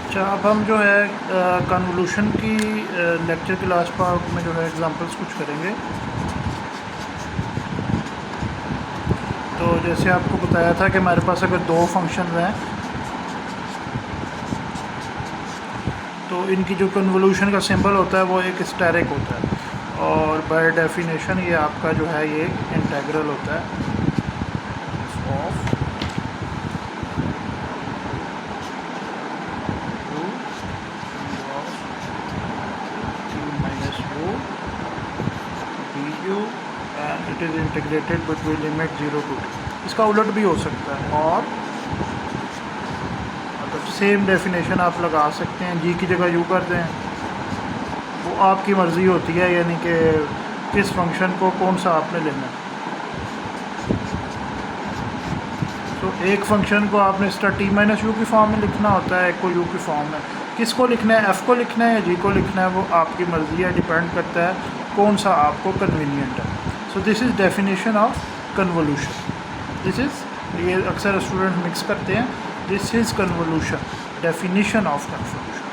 अच्छा, अब हम जो है कन्वोलूशन की लेक्चर क्लास पार्ट में जो है एग्जांपल्स कुछ करेंगे। तो जैसे आपको बताया था कि हमारे पास अगर दो फंक्शन हैं तो इनकी जो कन्वोलूशन का सिंबल होता है वो एक स्टेरिक होता है, और बाय डेफिनेशन ये आपका जो है ये इंटेग्रल होता है of and it is integrated between limit 0 to t। इसका उलट भी हो सकता है, और मतलब सेम डेफिनेशन आप लगा सकते हैं, जी की जगह यू कर दें, वो आपकी मर्ज़ी होती है, यानी कि किस फंक्शन को कौन सा आपने लेना है। तो एक फंक्शन को आपने इसका t माइनस यू की फॉर्म में लिखना होता है, एक को u की फॉर्म में। किसको लिखना है, f को लिखना है या g को लिखना है, वो आपकी मर्ज़ी है, डिपेंड करता है कौन सा आपको कन्वीनियंट है। So this is definition of convolution. This is, ये अक्सर स्टूडेंट मिक्स करते हैं, this is convolution, definition of convolution.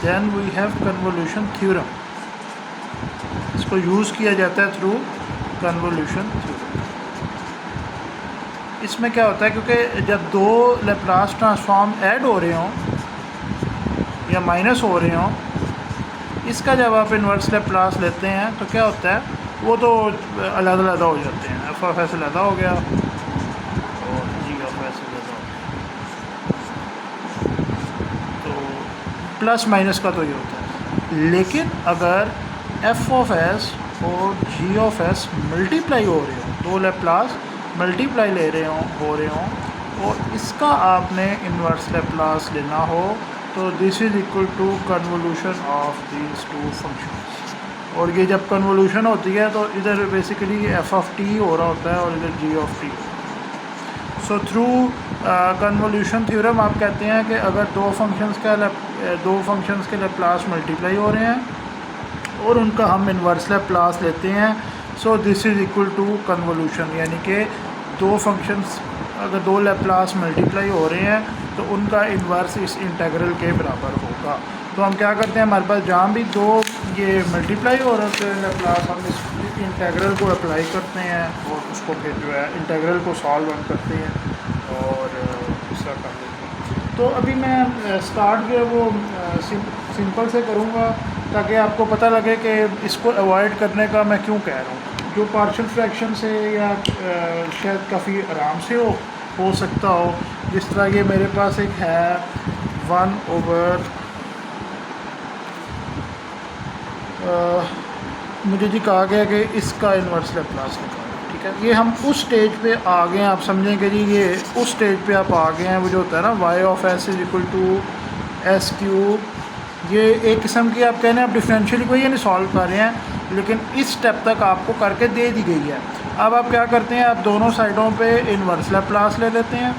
Then we have convolution theorem. इसको यूज़ किया जाता है थ्रू कन्वोलूशन थ्योरम। इसमें क्या होता है, क्योंकि जब दो लैप्लास ट्रांसफॉर्म ऐड हो रहे हों या माइनस हो रहे हों, इसका जब आप इन्वर्स लैप्लास लेते हैं तो क्या होता है, वो तो अलग अलग हो जाते हैं। एफ ऑफ एस अलग हो गया और जी ऑफ एस अलग हो गया, तो प्लस माइनस का तो ये होता है। लेकिन अगर एफ ऑफ एस और जी ऑफ एस मल्टीप्लाई हो रहे हों, दो लैप्लास मल्टीप्लाई ले रहे हों हो रहे हों और इसका आपने इन्वर्स लैप्लास लेना हो, तो this is equal to convolution of these two functions. और ये जब कन्वोलूशन होती है तो इधर बेसिकली एफ ऑफ टी हो रहा होता है और इधर g of t. So through convolution theorem आप कहते हैं कि अगर दो फंक्शंस के लैप्लास मल्टीप्लाई हो रहे हैं और उनका हम इन्वर्स लैप्लास लेते हैं, so this is equal to convolution, यानी कि दो फंक्शंस अगर दो लैप्लास मल्टीप्लाई हो रहे हैं तो उनका इन्वर्स इस इंटेग्रल के बराबर होगा। तो हम क्या करते हैं, हमारे पास जहाँ भी दो ये मल्टीप्लाई हो रहे होते हैं लैप्लास, हम इस इंटेग्रल को अप्लाई करते हैं और उसको फिर जो है इंटेग्रल को सॉल्व करते हैं और दूसरा कर देते हैं। तो अभी मैं स्टार्ट जो है वो सिंपल से करूँगा ताकि आपको पता लगे कि इसको अवॉइड करने का मैं क्यों कह रहा हूँ। जो पार्शियल फ्रैक्शन से या शायद काफ़ी आराम से हो सकता हो, जिस तरह ये मेरे पास एक है 1/, मुझे जी कहा गया कि इसका इन्वर्स लैप्लास निकालो, ठीक है। ये हम उस स्टेज पे आ गए हैं, आप समझेंगे जी ये उस स्टेज पे आप आ गए हैं, वो जो होता है ना y of s is equal to S cube. ये एक किस्म की आप कह रहे हैं आप डिफरेंशियल को ये नहीं सॉल्व कर रहे हैं, लेकिन इस स्टेप तक आपको करके दे दी गई है। अब आप क्या करते हैं, आप दोनों साइडों पे इन्वर्स लैप्लास ले लेते हैं,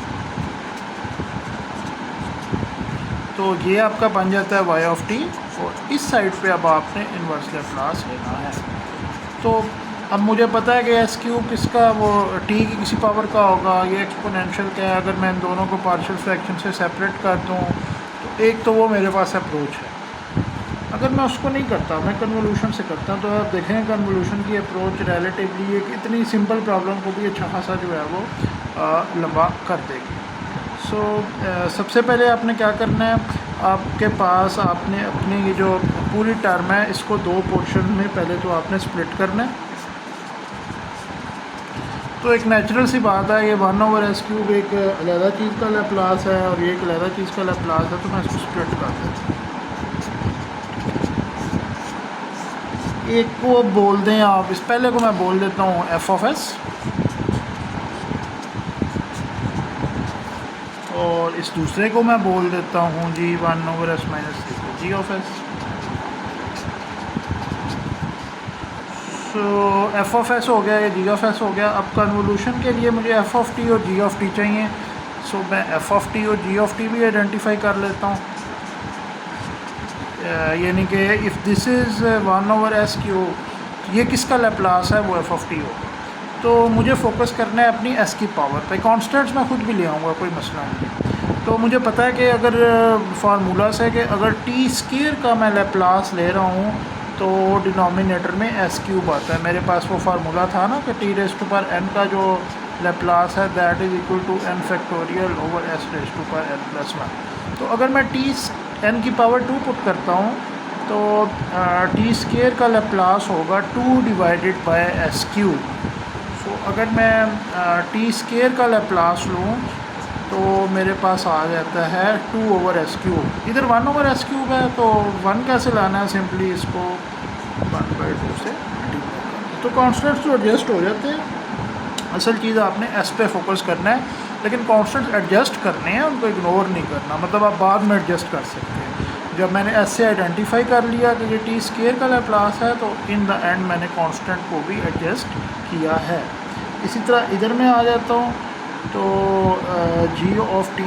तो ये आपका बन जाता है y ऑफ t, और इस साइड पे अब आपने इन्वर्स लैप्लास लेना है। तो अब मुझे पता है कि एस क्यूब किसका, वो t की किसी पावर का होगा, ये एक्सपोनेंशियल का है। अगर मैं इन दोनों को पार्शियल फ्रैक्शन से सेपरेट कर दूँ तो एक तो वो मेरे पास अप्रोच है। अगर मैं उसको नहीं करता, मैं कन्वोलूशन से करता, तो आप देखें कन्वोलूशन की अप्रोच रिलेटिवली एक इतनी सिंपल प्रॉब्लम को भी अच्छा खासा जो है वो लंबा कर देगी। सो सबसे पहले आपने क्या करना है, आपके पास आपने अपनी ये जो पूरी टर्म है इसको दो पोर्शन में पहले तो आपने स्प्लिट करना है। तो एक नेचुरल सी बात है, ये 1/s क्यूब एक अलग चीज़ का लैप्लास है और ये एक अलग चीज़ का लैप्लास है, तो मैं इसको स्प्लिट कर देता हूँ। एक को बोल दें आप, इस पहले को मैं बोल देता हूँ एफ ऑफ एस, और इस दूसरे को मैं बोल देता हूँ G 1/s minus G of S. So F of S हो गया, ये जी ऑफ एस हो गया। अब कन्वोलूशन के लिए मुझे एफ ऑफ टी और जी ऑफ टी चाहिए, सो मैं एफ ऑफ टी और जी ऑफ टी भी आइडेंटिफाई कर लेता हूँ। यानी कि if this is 1/s cube, ये किसका लैप्लास है, वो एफ ऑफ टी होगा। तो मुझे फोकस करना है अपनी एस की पावर पे। कॉन्स्टेंट्स मैं खुद भी ले आऊँगा, कोई मसला नहीं। तो मुझे पता है कि अगर फार्मूला से कि अगर टी स्क्वायर का मैं लैप्लास ले रहा हूँ तो डिनोमिनेटर में एस क्यूब आता है। मेरे पास वो फार्मूला था ना कि T raise to power N का जो लैप्लास है that is equal to N factorial over S raise to power N plus one. तो अगर मैं टी एन की पावर 2 पुट करता हूँ तो टी स्क्वायर का लैप्लास होगा 2 divided by S cube. So अगर मैं टी स्क्वायर का लैप्लास लूँ तो मेरे पास आ जाता है 2 ओवर एस क्यूब। इधर 1 ओवर एस क्यूब है तो 1 कैसे लाना है, सिंपली इसको 1/2 से मल्टीप्लाई करना। तो कॉन्स्टेंट्स तो एडजस्ट हो जाते हैं। असल चीज़ आपने एस पे फोकस करना है, लेकिन कॉन्स्टेंट्स एडजस्ट करने हैं, उनको इग्नोर नहीं करना। मतलब आप बाद में एडजस्ट कर सकते हैं। जब मैंने एस से आइडेंटिफाई कर लिया कि ये टी स्क्वायर का लैप्लास है तो इन द एंड मैंने कॉन्स्टेंट को भी एडजस्ट किया है। इसी तरह इधर मैं आ जाता हूँ तो जी of t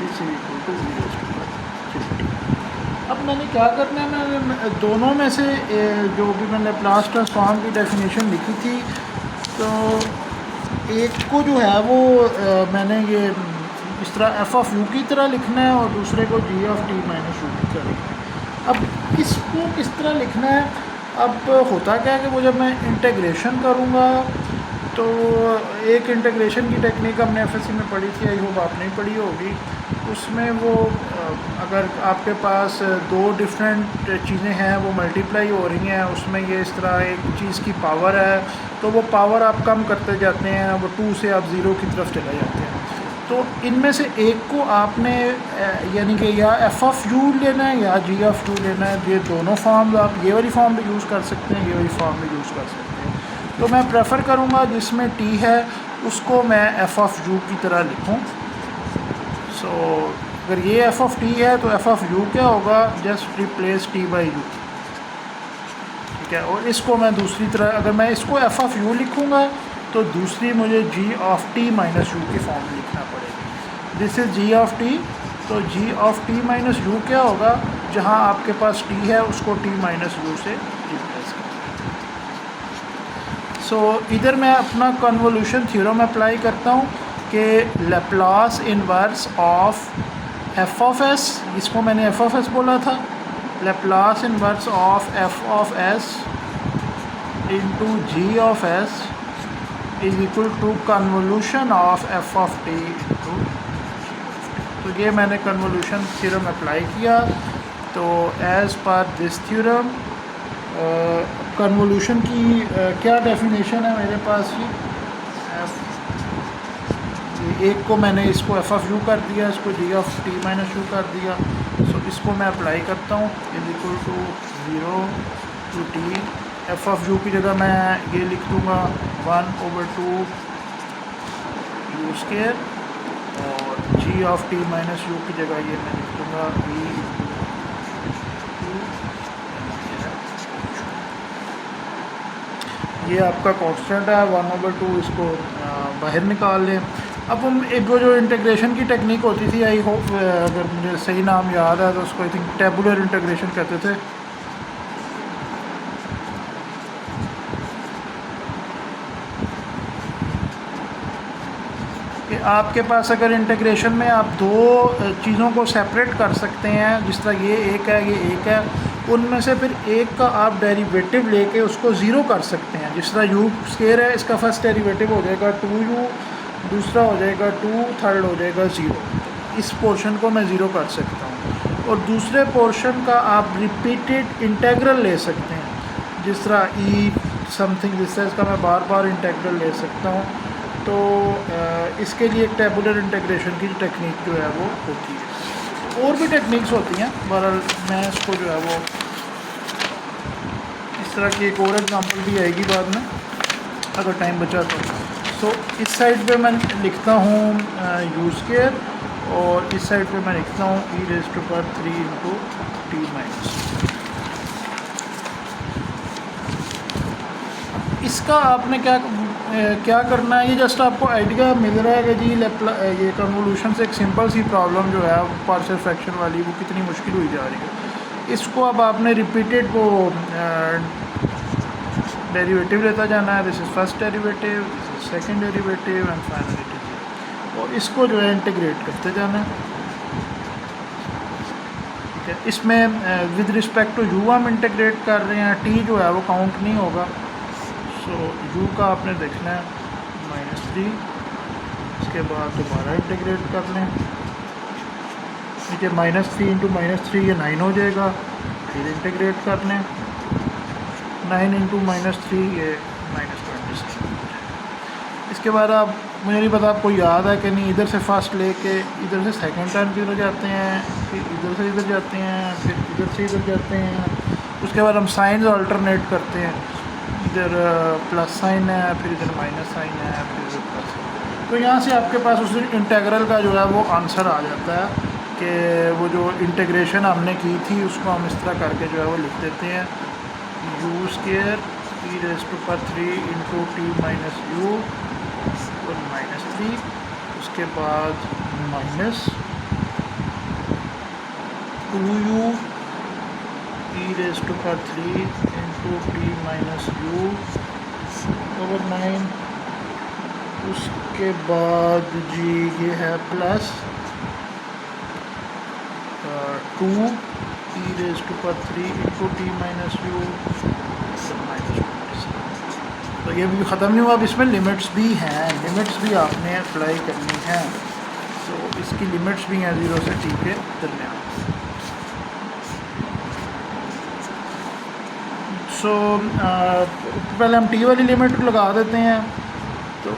is equal to 0 अब मैंने क्या करना है, मैंने दोनों में से जो भी मैंने लाप्लास ट्रांसफॉर्म की डेफिनेशन लिखी थी तो एक को जो है वो मैंने ये इस तरह एफ ऑफ यू की तरह लिखना है और दूसरे को जी ऑफ टी माइनस यू की तरह लिखना है। अब इसको किस तरह लिखना है, अब होता क्या है कि वो जब मैं इंटीग्रेशन करूँगा तो एक इंटीग्रेशन की टेक्निक हमने एफएससी में पढ़ी थी, आई होप आपने पढ़ी होगी। उसमें वो अगर आपके पास दो डिफरेंट चीज़ें हैं वो मल्टीप्लाई हो रही हैं, उसमें ये इस तरह एक चीज़ की पावर है तो वो पावर आप कम करते जाते हैं, वो 2 से आप 0 की तरफ चले जाते हैं। तो इनमें से एक को आपने यानी कि या एफ ऑफ यू लेना है या जी ऑफ यू लेना है। ये दोनों फॉर्म आप ये वाली फॉर्म भी यूज़ कर सकते हैं, ये वाली फॉर्म भी यूज़ कर सकते हैं। तो मैं प्रेफर करूँगा जिसमें टी है उसको मैं एफ़ ऑफ यू की तरह लिखूँ। सो अगर ये एफ़ ऑफ टी है तो एफ़ ऑफ यू क्या होगा, just replace T by you, ठीक है। और इसको मैं दूसरी तरह अगर मैं इसको एफ़ ऑफ यू लिखूँगा तो दूसरी मुझे G of T minus U की फॉर्म में लिखना पड़ेगी। This is G of T, तो जी ऑफ टी माइनस यू क्या होगा, जहाँ आपके पास टी है उसको टी माइनस यू से रिप्लेस करें। सो इधर मैं अपना कन्वोल्यूशन थ्योरम अप्लाई करता हूँ कि Laplace inverse of F of S, इसको मैंने एफ ऑफ एस बोला था, Laplace inverse of F of S into G of S is equal to convolution of F of T into. तो ये मैंने कन्वोल्यूशन थ्योरम अप्लाई किया। तो as per this theorem convolution की क्या डेफिनेशन है मेरे पास, ये एक को मैंने इसको एफ ऑफ यू कर दिया, इसको G of T minus U कर दिया। सो इसको मैं अप्लाई करता हूँ, is equal to 0 to T. F of U की जगह मैं ये लिख दूँगा 1/2 यू स्क्वायर, और जी ऑफ टी माइनस यू की जगह ये मैं लिख दूँगा वी। ये आपका कांस्टेंट है 1/2, इसको बाहर निकाल लें। अब हम एक वो जो इंटीग्रेशन की टेक्निक होती थी, आई होप अगर मुझे सही नाम याद है तो उसको आई थिंक टेबुलर इंटीग्रेशन कहते थे। कि आपके पास अगर इंटीग्रेशन में आप दो चीज़ों को सेपरेट कर सकते हैं, जिस तरह ये एक है ये एक है, उनमें से फिर एक का आप डेरिवेटिव लेके उसको ज़ीरो कर सकते हैं। जिस तरह यू स्क्वायर है, इसका फर्स्ट डेरिवेटिव हो जाएगा 2u, दूसरा हो जाएगा 2, थर्ड हो जाएगा 0। इस पोर्शन को मैं ज़ीरो कर सकता हूँ। और दूसरे पोर्शन का आप रिपीटेड इंटेग्रल ले सकते हैं, जिस तरह ई समथिंग, जिस तरह इसका मैं बार बार इंटेग्रल ले सकता हूँ। तो इसके लिए एक टेबुलर इंटीग्रेशन की टेक्निक जो है वो होती है। और भी टेक्निक्स होती हैं, बहरहाल मैं इसको जो है वो इस तरह की एक और एग्जांपल भी आएगी बाद में अगर टाइम बचा तो। सो इस साइड पे मैं लिखता हूँ यू स्क्वायर और इस साइड पे मैं लिखता हूँ E raise to power 3 into T minus. इसका आपने क्या करना है, ये जस्ट आपको आइडिया मिल रहा है कि जी ये कन्वोल्यूशन से एक सिंपल सी प्रॉब्लम जो है पार्शियल फ्रैक्शन वाली वो कितनी मुश्किल हुई जा रही है। इसको अब आपने रिपीटेड वो डेरिवेटिव लेता जाना है। This is first derivative, this is second derivative and finally. और इसको जो है इंटीग्रेट करते जाना है। ठीक है, इसमें विद रिस्पेक्ट टू यू हम इंटीग्रेट कर रहे हैं, टी जो है वो काउंट नहीं होगा। सो यू का आपने देखना है -3, इसके बाद दोबारा इंटीग्रेट कर लें। ठीक है, -3 इंटू -3 ये 9 हो जाएगा, फिर इंटीग्रेट कर लें। 9 इंटू -3 ये -27। इसके बाद आप, मुझे नहीं पता आपको याद है कि नहीं, इधर से फर्स्ट लेके इधर से सेकंड टर्म की तरफ जाते हैं, फिर इधर से इधर जाते हैं, फिर इधर से इधर जाते हैं। उसके बाद हम साइंस अल्टरनेट करते हैं, इधर प्लस साइन है, फिर इधर माइनस साइन है, फिर इधर प्लस। तो यहाँ से आपके पास उस इंटीग्रल का जो है वो आंसर आ जाता है कि वो जो इंटीग्रेशन हमने की थी उसको हम इस तरह करके जो है वो लिख देते हैं, u² e⁻³ into T minus you और -3, उसके बाद minus 2u e⁻³ into T minus u over 9, उसके बाद जी ये है plus 2 e⁻³ into T minus you -27। तो ये भी ख़त्म नहीं हुआ, अब इसमें लिमिट्स भी हैं, लिमिट्स भी आपने अप्लाई करनी है। तो इसकी लिमिट्स भी हैं 0 से t के दरमियान। सो पहले हम t वाली लिमिट लगा देते हैं। तो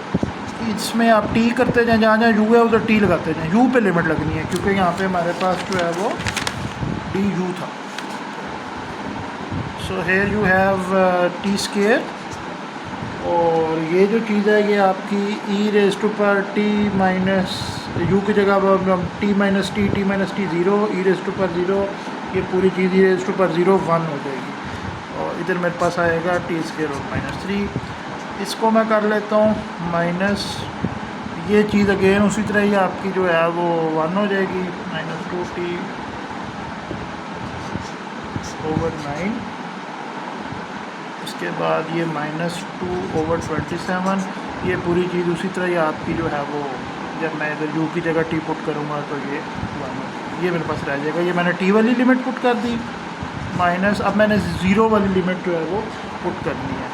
इसमें आप t करते जाएं, जहाँ जहाँ u है उधर t लगाते जाएं, u पे लिमिट लगनी है क्योंकि यहाँ पे हमारे पास जो है वो du था। So here you have t², और ये जो चीज़ है ये आपकी e⁻t माइनस यू की जगह हम t माइनस टी 0 e⁻0, ये पूरी चीज़ e⁻0 1 हो जाएगी, और इधर मेरे पास आएगा t² और -3। इसको मैं कर लेता हूँ माइनस, ये चीज़ अगेन उसी तरह ही आपकी जो है वो 1 हो जाएगी, -2t ओवर 9। इसके बाद ये -2 ओवर 27, ये पूरी चीज़ उसी तरह ही आपकी जो है वो, जब मैं इधर u की जगह t पुट करूँगा तो ये 1, ये मेरे पास रह जाएगा। ये मैंने t वाली लिमिट पुट कर दी, माइनस अब मैंने 0 वाली लिमिट जो है वो पुट करनी है।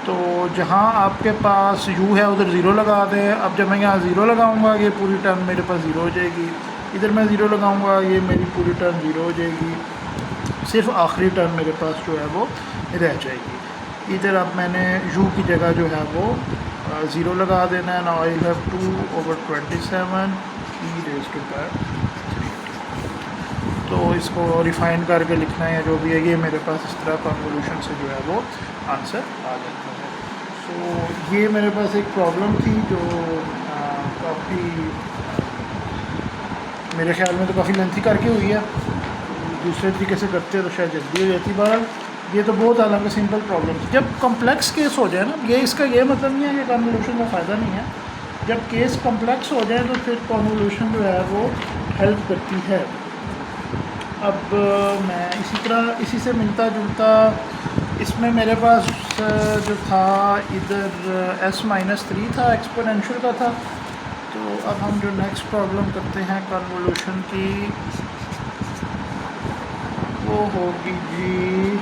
तो जहाँ आपके पास u है उधर 0 लगा दें। अब जब मैं यहाँ 0 लगाऊँगा ये पूरी टर्म मेरे पास 0 हो जाएगी, इधर मैं 0 लगाऊँगा ये मेरी पूरी टर्म 0 हो जाएगी, सिर्फ आखिरी टर्म मेरे पास जो है वो रह जाएगी। इधर अब मैंने u की जगह जो है वो 0 लगा देना है। Now I have 2 over 27 e⁻3। तो इसको रिफ़ाइन करके लिखना है जो भी है, ये मेरे पास इस तरह कन्वोल्यूशन से जो है वो आंसर आ जाता है। सो ये मेरे पास एक प्रॉब्लम थी जो काफ़ी, मेरे ख्याल में तो काफ़ी लेंथी करके हुई है, दूसरे तरीके से करते तो शायद जल्दी हो जाती। बहरहाल ये तो बहुत हालांकि सिंपल प्रॉब्लम थी। जब कम्प्लेक्स केस हो जाए ना, ये इसका ये मतलब नहीं है कि कन्वोल्यूशन का फ़ायदा नहीं है, जब केस कम्प्लेक्स हो जाए तो फिर कन्वोल्यूशन जो है वो हेल्प करती है। अब मैं इसी तरह इसी से मिलता जुलता इसमें मेरे पास जो था इधर s-3 था, एक्सपोनेंशियल का था। तो अब हम जो नेक्स्ट प्रॉब्लम करते हैं कन्वोल्यूशन की, वो होगी जी,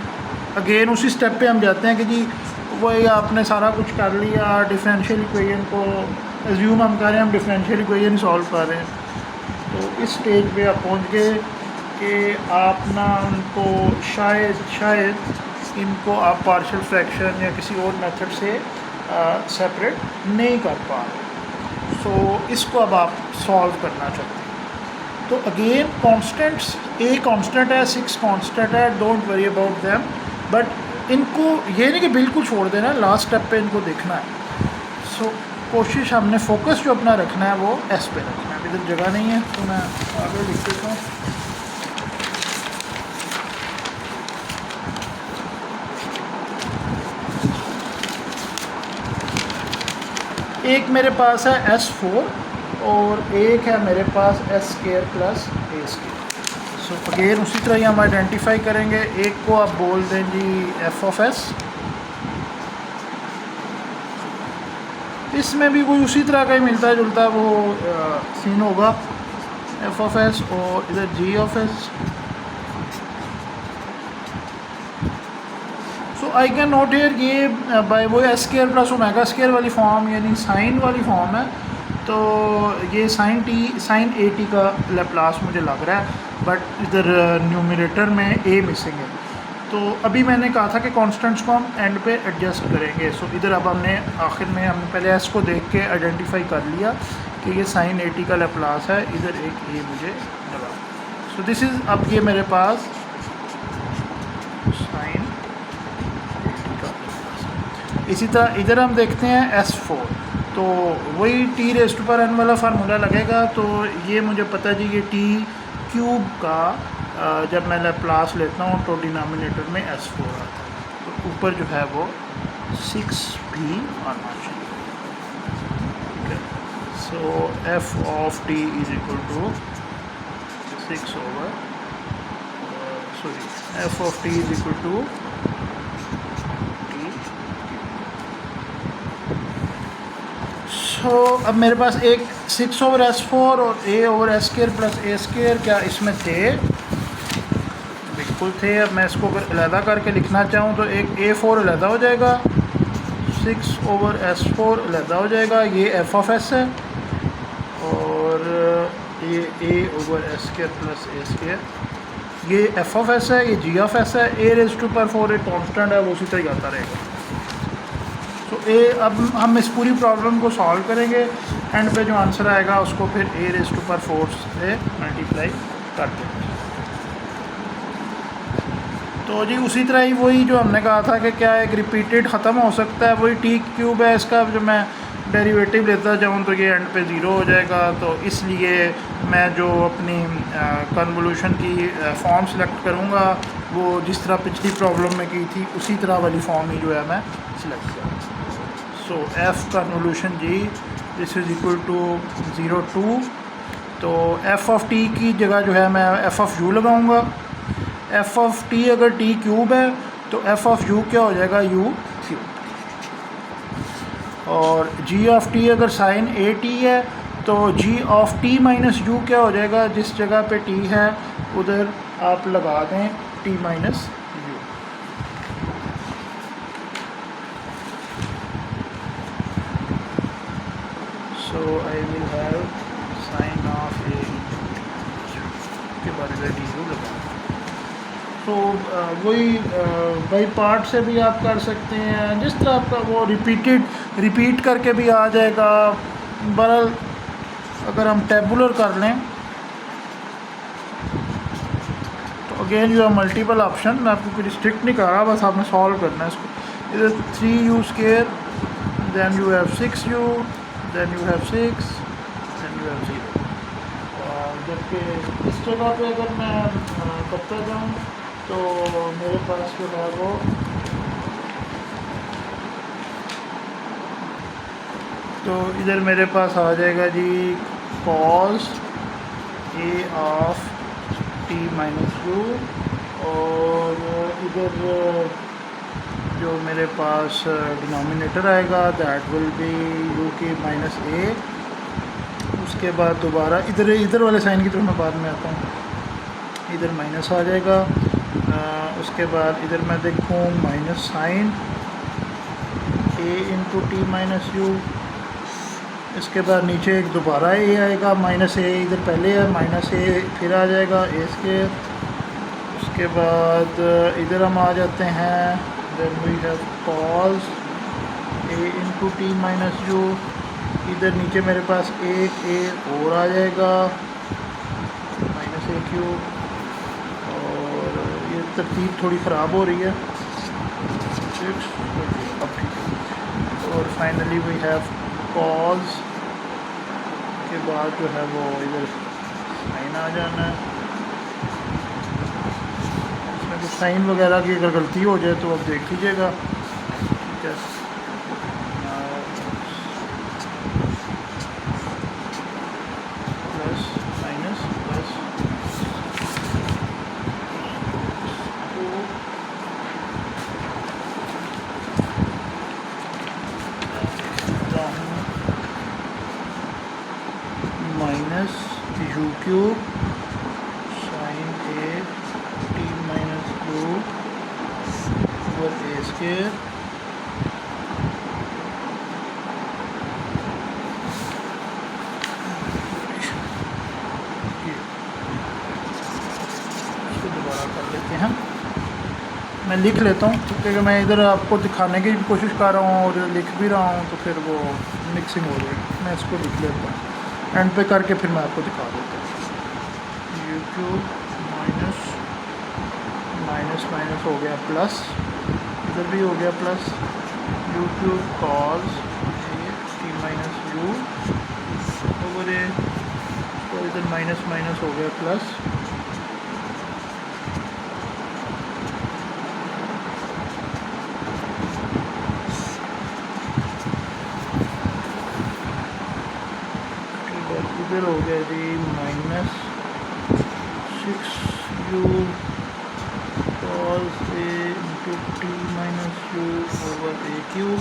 अगेन उसी स्टेप पे हम जाते हैं कि जी वही आपने सारा कुछ कर लिया, डिफरेंशियल इक्वेशन को एज्यूम हम कर रहे हैं, हम डिफरेंशियल इक्वेशन सॉल्व कर रहे हैं। तो इस स्टेज पे आप पहुंच गए कि आप ना उनको शायद इनको आप पार्शियल फ्रैक्शन या किसी और मेथड से सेपरेट नहीं कर पा रहे। सो इसको अब आप सॉल्व करना चाहते हैं। तो अगेन कॉन्स्टेंट्स, ए कॉन्स्टेंट है, 6 कॉन्स्टेंट है, don't worry about them, but इनको ये नहीं कि बिल्कुल छोड़ देना, लास्ट स्टेप पे इनको देखना है। सो कोशिश हमने फोकस जो अपना रखना है वो एस पे रखना है। इधर जगह नहीं है तो मैं आगे लिख देता हूँ। एक मेरे पास है S4 और एक है मेरे पास S² plus A²। So again उसी तरह ही हम आइडेंटिफाई करेंगे। एक को आप बोल दें जी f(s), इसमें भी कोई उसी तरह का ही मिलता जुलता वो सीन होगा एफ ऑफ एस और इधर g of S. So I can note here ये बाय वो s square plus omega square वाली फॉर्म यानी साइन वाली फॉर्म है। तो ये साइन ए टी का लैप्लास मुझे लग रहा है, बट इधर न्यूमरेटर में ए मिसिंग है। तो अभी मैंने कहा था कि कांस्टेंट्स को हम एंड पे एडजस्ट करेंगे। सो इधर अब हमने आखिर में हमने पहले एस को देख के आइडेंटिफाई कर लिया कि ये साइन ए टी का लैप्लास है, इधर एक ए मुझे लगा। सो दिस इज़ अब ये मेरे पास साइन ए टी का लैप्लास। इसी तरह इधर हम देखते हैं S4, तो वही टी रेस्ट पर एन वाला फार्मूला लगेगा। तो ये मुझे पता है जी ये टी क्यूब का जब मैं लैप्लास लेता हूँ तो डिनोमिनेटर में S4 आता है, तो ऊपर जो है वो 6 भी आना चाहिए। ठीक है, so F of t is equal to 6 over sorry f of t is equal to t. So अब मेरे पास एक 6 ओवर S4 और a over S square plus a square क्या इसमें थे, बिल्कुल थे। अब मैं इसको अगर अलहदा करके लिखना चाहूँ तो एक A4 अलहदा हो जाएगा, 6 ओवर S4 अलहदा हो जाएगा, ये एफ ऑफ एस है, और ये a over S square plus a square, ये एफ ऑफ एस है, ये जी ऑफ एस है। a रेज़ टू पावर 4 एक कांस्टेंट है, वो उसी तरह आता रहेगा। तो अब हम इस पूरी प्रॉब्लम को सॉल्व करेंगे, एंड पे जो आंसर आएगा उसको फिर a रेज़ टू पावर 4 से मल्टीप्लाई कर देंगे। तो जी उसी तरह ही वही जो हमने कहा था कि क्या एक रिपीटेड ख़त्म हो सकता है, वही टी क्यूब है इसका। जो मैं डेरिवेटिव लेता जाऊँ तो ये एंड पे ज़ीरो हो जाएगा, तो इसलिए मैं जो अपनी कन्वोल्यूशन की फॉर्म सेलेक्ट करूँगा वो जिस तरह पिछली प्रॉब्लम में की थी उसी तरह वाली फॉर्म ही जो है मैं सिलेक्ट करूँगा। So f convolution g this is equal to 0 2, तो एफ़ ऑफ टी की जगह जो है मैं एफ़ ऑफ यू लगाऊँगा। एफ़ ऑफ टी अगर टी क्यूब है तो एफ़ ऑफ यू क्या हो जाएगा, यू क्यूब। और जी ऑफ टी अगर साइन ए टी है तो जी ऑफ टी माइनस यू क्या हो जाएगा, जिस जगह पे टी है उधर आप लगा दें t minus u. So I will have sine of a के बाद इधर टी यू लगा। तो वही बाई पार्ट से भी आप कर सकते हैं, जिस तरह आपका वो रिपीट करके भी आ जाएगा। बहरहाल अगर हम टेबुलर कर लें तो again you have multiple option. मैं आपको कुछ स्ट्रिक्ट नहीं कर रहा, बस आपने सॉल्व करना है इसको। इधर 3u square, then you have 6u, then you have 6, then you have 0। जबकि इस जगह पे अगर मैं करता जाऊँ तो मेरे पास जो है वो तो इधर मेरे पास आ जाएगा जी cos a of t minus you, और इधर जो मेरे पास डिनोमिनेटर आएगा दैट विल बी u की माइनस a। उसके बाद दोबारा इधर वाले साइन की तरफ मैं बाद में आता हूँ, इधर माइनस आ जाएगा। उसके बाद इधर मैं देखूँ minus sine a into T minus U. इसके बाद नीचे एक दोबारा ए आएगा, माइनस ए इधर पहले है, माइनस ए फिर आ जाएगा ए स्केयर। उसके बाद इधर हम आ जाते हैं, then we have cos A into T minus U. इधर नीचे मेरे पास एक ए और आ जाएगा, माइनस ए क्यूब। और ये तरतीब थोड़ी ख़राब हो रही है, अब ठीक है। और फाइनली वी हैव कॉस के बाद जो है वो इधर साइन आ जाना है। इसमें कुछ साइन वगैरह की अगर गलती हो जाए तो आप देख लीजिएगा, ठीक है। Plus minus plus u cube sign a t minus u over A square कर लेते हैं। मैं लिख लेता हूँ क्योंकि मैं इधर आपको दिखाने की भी कोशिश कर रहा हूँ और लिख भी रहा हूँ तो फिर वो मिक्सिंग हो जाएगी। मैं इसको लिख लेता हूँ एंड पे करके फिर मैं आपको दिखा देता हूँ। U cube minus minus minus हो गया प्लस, इधर भी हो गया plus, u cube cos a t minus u over a, और इधर माइनस माइनस हो गया प्लस, इधर हो गया जी minus 6u cos A into T minus u over a cube,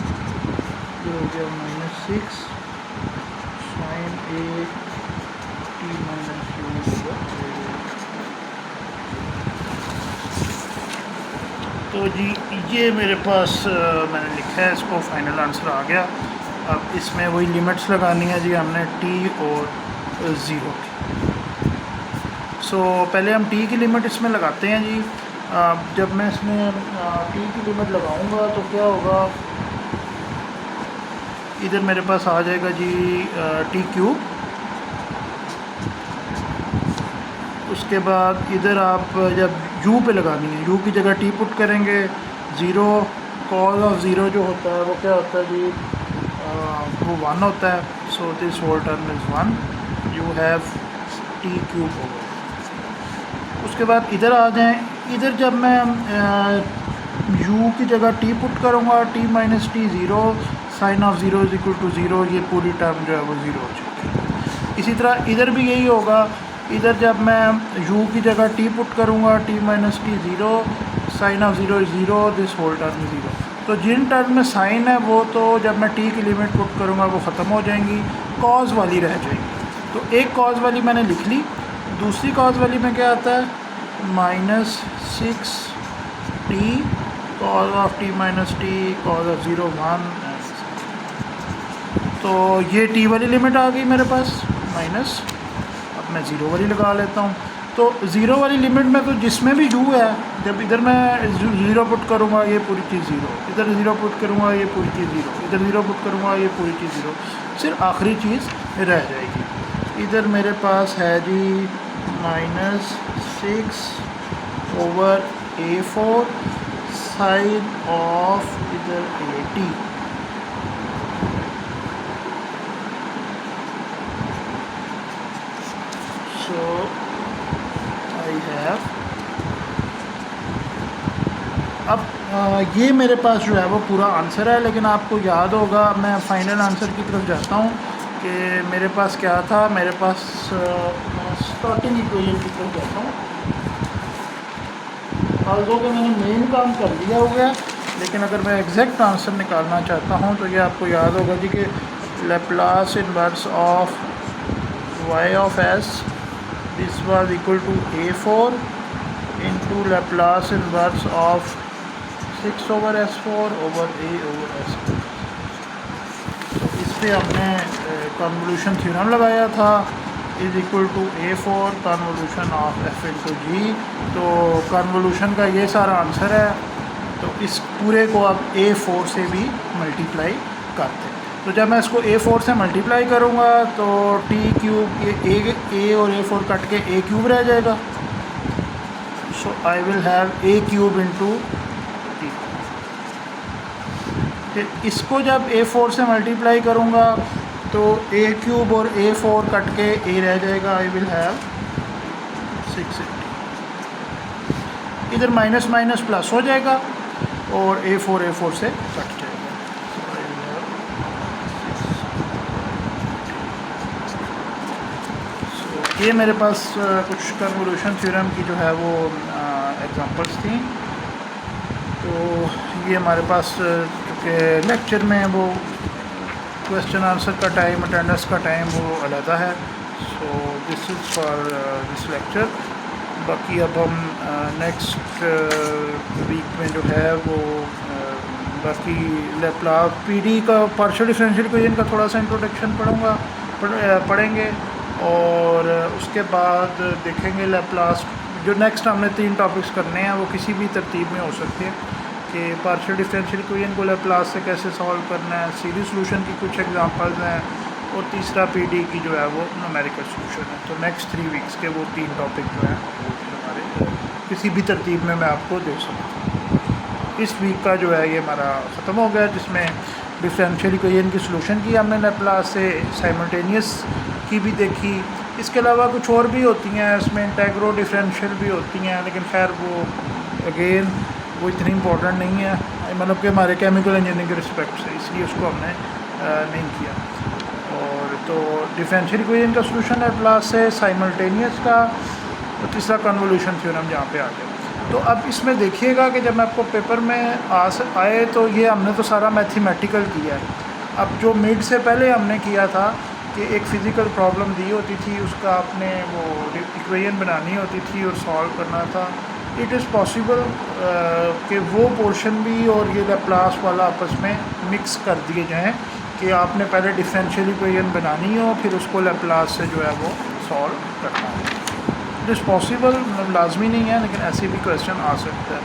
इधर हो गया -6 sine a t minus u over a. तो जी ये मेरे पास मैंने लिखा है, इसको फाइनल आंसर आ गया। अब इसमें वही लिमिट्स लगानी है जी हमने टी और 0 की। सो पहले हम टी की लिमिट इसमें लगाते हैं जी। जब मैं इसमें टी की लिमिट लगाऊंगा तो क्या होगा, इधर मेरे पास आ जाएगा जी टी क्यूब, उसके बाद इधर आप जब यू पे लगानी है, यू की जगह टी पुट करेंगे, 0 कॉस ऑफ 0 जो होता है वो क्या होता है जी, वो 1 होता है। So this whole term is 1, you have T cube हो गया। उसके बाद इधर आ जाएं, इधर जब मैं u की जगह t पुट करूँगा, t minus T 0 sine of 0 is equal to 0, ये पूरी टर्म जो है वो 0 हो जाएगी। इसी तरह इधर भी यही होगा, इधर जब मैं u की जगह t पुट करूँगा, t minus T 0 sine of 0 is 0, this whole term 0। तो जिन टर्म में साइन है वो तो जब मैं t की लिमिट पुट करूँगा वो ख़त्म हो जाएंगी, कॉज वाली रह जाएगी। तो एक कॉज वाली मैंने लिख ली, दूसरी कॉज वाली में क्या आता है, -6 T cause of T minus T cause of 0 1। तो ये टी वाली लिमिट आ गई मेरे पास माइनस, अब मैं 0 वाली लगा लेता हूँ। तो 0 वाली लिमिट में तो जिसमें भी u है, जब इधर मैं 0 पुट करूँगा ये पूरी चीज़ 0, इधर 0 पुट करूँगा ये पूरी चीज़ 0, इधर 0 पुट करूँगा ये पूरी चीज़ 0, सिर्फ आखिरी चीज़ रह जाएगी। इधर मेरे पास है जी -6 ओवर a4 साइन ऑफ इधर at, सो आई हैव। अब ये मेरे पास जो है वो पूरा आंसर है, लेकिन आपको याद होगा मैं फाइनल आंसर की तरफ जाता हूँ कि मेरे पास क्या था, मेरे पास मैं स्टार्टिंग इक्वेशन की तरफ जाता हूँ। ऑल्दो कि मैंने मेन काम कर लिया हो गया, लेकिन अगर मैं एग्जैक्ट आंसर निकालना चाहता हूँ तो ये आपको याद होगा जी कि Laplace inverse of y of s this was equal to a4 into Laplace inverse of 6 over s4 over a over s4। तो इस पे हमने कन्वोल्यूशन थ्योरम लगाया था, is equal to a4 convolution of f into g. तो convolution का ये सारा आंसर है। तो इस पूरे को आप a4 से भी मल्टीप्लाई करते हैं। तो जब मैं इसको a4 से मल्टीप्लाई करूँगा तो t क्यूब a और a4 कट के a क्यूब रह जाएगा। So I will have a cube into t. फिर इसको जब a4 से मल्टीप्लाई करूँगा तो a क्यूब और a4 कट के a रह जाएगा, आई विल हैव 680। इधर माइनस माइनस प्लस हो जाएगा और a4 से कट जाएगा। ये मेरे पास कुछ कन्वोल्यूशन थ्योरम की जो है वो एग्जांपल्स थी। तो ये हमारे पास क्योंकि लेक्चर में वो क्वेश्चन आंसर का टाइम, अटेंडेंस का टाइम वो अलग है। So this is for this lecture. बाकी अब हम नेक्स्ट वीक में जो है वो बाकी लैपलॉस पीडी का पार्शियल डिफरेंशियल इक्वेशन का थोड़ा सा इंट्रोडक्शन पढ़ेंगे और उसके बाद देखेंगे लैपलॉस। जो नेक्स्ट हमने 3 टॉपिक्स करने हैं वो किसी भी तरतीब में हो सकते हैं कि पार्शियल डिफरेंशियल इक्वेशन को लैपलॉस से कैसे सॉल्व करना है, सीरीज सॉल्यूशन की कुछ एग्जांपल्स हैं, और तीसरा पीडी की जो है वो न्यूमेरिकल सॉल्यूशन है। तो नेक्स्ट 3 वीक्स के वो 3 टॉपिक जो हैं वो हमारे किसी भी तरतीब में मैं आपको दे सकता हूँ। इस वीक का जो है ये हमारा ख़त्म हो गया, जिसमें डिफरेंशियल इक्वेशन की सॉल्यूशन की हमने लैपलॉस से, साइमल्टेनियस की भी देखी। इसके अलावा कुछ और भी होती हैं, इसमें इंटेग्रो डिफरेंशियल भी होती हैं, लेकिन खैर वो अगेन वो इतनी इम्पोर्टेंट नहीं है, मतलब कि हमारे केमिकल इंजीनियरिंग के रिस्पेक्ट से, इसलिए उसको हमने नहीं किया। और तो डिफरेंशियल इक्वेशन का सॉल्यूशन लैपलॉस से, साइमल्टेनियस का, और तीसरा कन्वोल्यूशन थ्योरम जहाँ पे आ गया। तो अब इसमें देखिएगा कि जब मैं आपको पेपर में आए तो ये हमने तो सारा मैथमेटिकल किया है। अब जो मिड से पहले हमने किया था कि एक फ़िज़िकल प्रॉब्लम दी होती थी, उसका आपने वो इक्वेशन बनानी होती थी और सॉल्व करना था। इट इज़ पॉसिबल कि वो पोर्शन भी और ये लैपलॉस वाला आपस में मिक्स कर दिए जाएँ कि आपने पहले डिफरेंशियल इक्वेशन बनानी हो, फिर उसको लैपलॉस से जो है वो सॉल्व करना है। इट इज़ पॉसिबल, मतलब लाजमी नहीं है, लेकिन ऐसे भी क्वेश्चन आ सकता है।